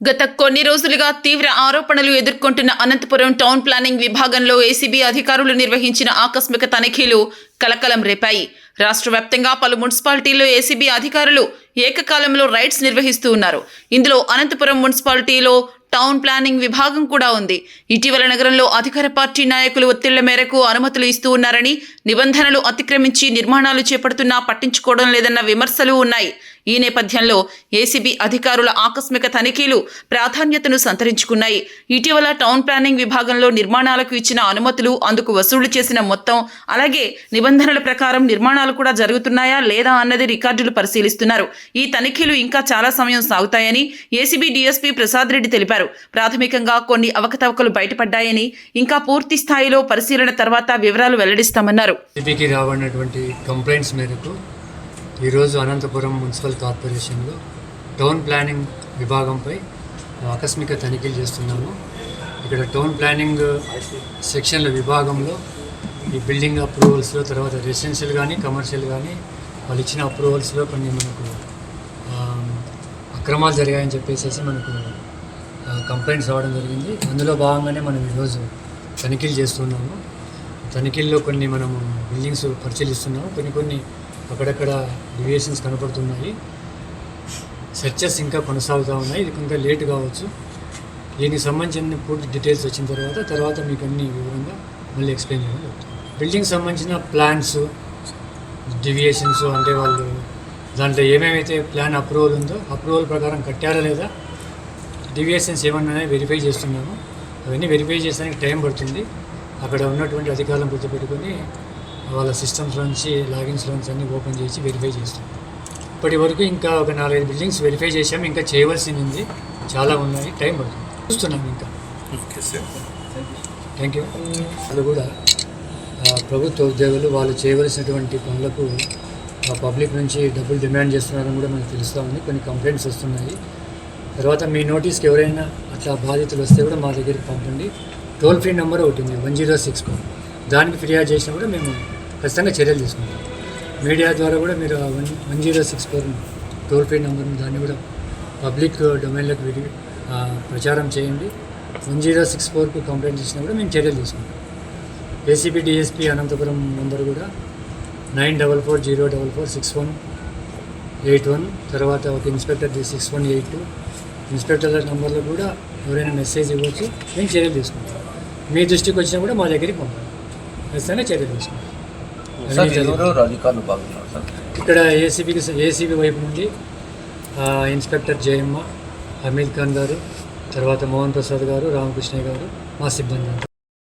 గత కొన్ని రోజులుగా తీవ్ర ఆరోపణలు ఎదుర్కొంటున్న అనంతపురం టౌన్ ప్లానింగ్ విభాగంలో ఏసీబీ అధికారులు నిర్వహించిన ఆకస్మిక తనిఖీలు కలకలం రేపాయి. రాష్ట్ర వ్యాప్తంగా పలు మున్సిపాలిటీల్లో ఏసీబీ అధికారులు ఏకకాలంలో రైడ్స్ నిర్వహిస్తూ ఉన్నారు. ఇందులో అనంతపురం మున్సిపాలిటీలో టౌన్ ప్లానింగ్ విభాగం కూడా ఉంది. ఇటీవల నగరంలో అధికార పార్టీ నాయకులు ఒత్తిళ్ల మేరకు అనుమతులు ఇస్తూ ఉన్నారని, నిబంధనలు అతిక్రమించి నిర్మాణాలు చేపడుతున్నా పట్టించుకోవడం లేదన్న విమర్శలు ఉన్నాయి. ఈ నేపథ్యంలో ఏసీబీ అధికారుల ఆకస్మిక తనిఖీలు ప్రాధాన్యతను సంతరించుకున్నాయి. ఇటీవల టౌన్ ప్లానింగ్ విభాగంలో నిర్మాణాలకు ఇచ్చిన అనుమతులు, అందుకు వసూలు చేసిన మొత్తం, అలాగే నిబంధనల ప్రకారం నిర్మాణాలు కూడా జరుగుతున్నాయా లేదా అన్నది రికార్డులు పరిశీలిస్తున్నారు. ఈ తనిఖీలు ఇంకా చాలా సమయం సాగుతాయని ఏసీబీ డీఎస్పీ ప్రసాద్ రెడ్డి తెలిపారు. ప్రాథమికంగా కొన్ని అవకతవకలు బయటపడ్డాయని, ఇంకా పూర్తి స్థాయిలో పరిశీలన తర్వాత వివరాలు వెల్లడిస్తామన్నారు. ఏసీబీకి రాబడినటువంటి కంప్లైంట్స్ మేరకు ఈరోజు అనంతపురం మున్సిపల్ కార్పొరేషన్లో టౌన్ ప్లానింగ్ విభాగంపై ఆకస్మిక తనిఖీలు చేస్తున్నాము. ఇక్కడ టౌన్ ప్లానింగ్ సెక్షన్ల విభాగంలో ఈ బిల్డింగ్ అప్రూవల్స్లో, తర్వాత రెసిడెన్షియల్ కానీ కమర్షియల్ కానీ వాళ్ళు ఇచ్చిన అప్రూవల్స్లో కొన్ని మనకు అక్రమాలు జరిగాయని చెప్పేసి మనకు కంప్లైంట్స్ రావడం జరిగింది. అందులో భాగంగానే మనం ఈరోజు తనిఖీలు చేస్తున్నాము. తనిఖీల్లో కొన్ని మనము బిల్డింగ్స్ పరిశీలిస్తున్నాము. కొన్ని అక్కడక్కడ డివియేషన్స్ కనపడుతున్నాయి. సెర్చెస్ ఇంకా కొనసాగుతూ ఉన్నాయి. ఇది కొంత లేట్ కావచ్చు. దీనికి సంబంధించిన పూర్తి డీటెయిల్స్ వచ్చిన తర్వాత మీకు అన్ని వివరంగా మళ్ళీ ఎక్స్ప్లెయిన్ చేయడం జరుగుతుంది. బిల్డింగ్ సంబంధించిన ప్లాన్స్, డివియేషన్స్ అంటే వాళ్ళు దాంట్లో ఏమేమైతే ప్లాన్ అప్రూవల్ ఉందో అప్రూవల్ ప్రకారం కట్టారా లేదా, డివియేషన్స్ ఏమన్నా వెరిఫై చేస్తున్నాము. అవన్నీ వెరిఫై చేసడానికి టైం పడుతుంది. అక్కడ ఉన్నటువంటి అధికారులను గుర్తుపెట్టుకొని వాళ్ళ సిస్టమ్స్లోంచి లాగిన్స్లోంచి అన్నీ ఓపెన్ చేసి వెరిఫై చేస్తాం. ఇప్పటి వరకు ఇంకా ఒక 4-5 బిల్డింగ్స్ వెరిఫై చేసాము. ఇంకా చేయవలసింది ఉంది, చాలా ఉన్నాయి, టైం పడుతుంది, చూస్తున్నాం ఇంకా. Thank you. వాళ్ళు కూడా ప్రభుత్వ ఉద్యోగులు వాళ్ళు చేయవలసినటువంటి పనులకు పబ్లిక్ నుంచి డబ్బులు డిమాండ్ చేస్తున్నారని కూడా మనకు తెలుస్తూ ఉంది. కొన్ని కంప్లైంట్స్ వస్తున్నాయి. తర్వాత మీ నోటీస్కి ఎవరైనా అట్లా బాధితులు వస్తే కూడా మా దగ్గరికి పంపండి. టోల్ ఫ్రీ నెంబర్ ఒకటి ఉంది 106 దానికి ఫిర్యాదు చేసినా కూడా మేము ఖచ్చితంగా చర్యలు తీసుకుంటాం. మీడియా ద్వారా కూడా మీరు 106 టోల్ ఫ్రీ నెంబర్ని దాన్ని కూడా పబ్లిక్ డొమైన్లోకి ప్రచారం చేయండి. 1064కు కంప్లైంట్ చేసినా కూడా మేము చర్యలు తీసుకుంటాం. ఏసీబీ డీఎస్పీ అనంతపురం నెంబర్ కూడా 9404446181. తర్వాత ఒక ఇన్స్పెక్టర్ 6182 ఇన్స్పెక్టర్ల నెంబర్లో కూడా ఎవరైనా మెసేజ్ ఇవ్వచ్చు. మేము చర్యలు తీసుకుంటాం. మీ దృష్టికి వచ్చినా కూడా మా దగ్గరికి పంపాలి, ఖచ్చితంగా చర్యలు తీసుకుంటాం. ఇక్కడ ఏసీబీ వైపు నుండి ఇన్స్పెక్టర్ జయమ్మ, హమీద్ ఖాన్ గారు, తర్వాత మోహన్ ప్రసాద్ గారు, రామకృష్ణ గారు, మా సిబ్బంది.